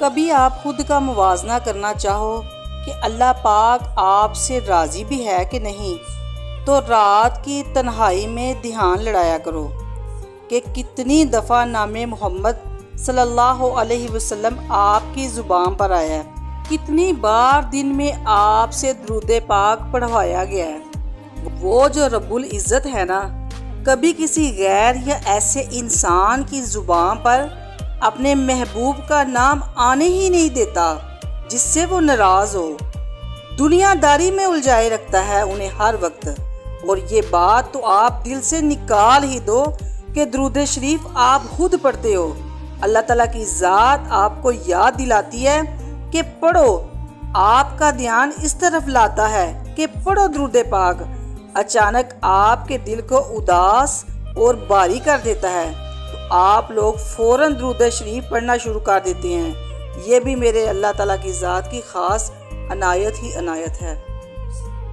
کبھی آپ خود کا موازنہ کرنا چاہو کہ اللہ پاک آپ سے راضی بھی ہے کہ نہیں، تو رات کی تنہائی میں دھیان لڑایا کرو کہ کتنی دفعہ نام محمد صلی اللہ علیہ وسلم آپ کی زبان پر آیا ہے، کتنی بار دن میں آپ سے درود پاک پڑھوایا گیا ہے۔ وہ جو رب العزت ہے نا، کبھی کسی غیر یا ایسے انسان کی زبان پر اپنے محبوب کا نام آنے ہی نہیں دیتا جس سے وہ ناراض ہو۔ دنیا داری میں الجھائے رکھتا ہے انہیں ہر وقت، اور یہ بات تو آپ دل سے نکال ہی دو کہ درود شریف آپ خود پڑھتے ہو۔ اللہ تعالیٰ کی ذات آپ کو یاد دلاتی ہے کہ پڑھو، آپ کا دھیان اس طرف لاتا ہے کہ پڑھو درود پاک، اچانک آپ کے دل کو اداس اور بھاری کر دیتا ہے تو آپ لوگ فوراً درود شریف پڑھنا شروع کر دیتے ہیں۔ یہ بھی میرے اللہ تعالیٰ کی ذات کی خاص عنایت ہی عنایت ہے۔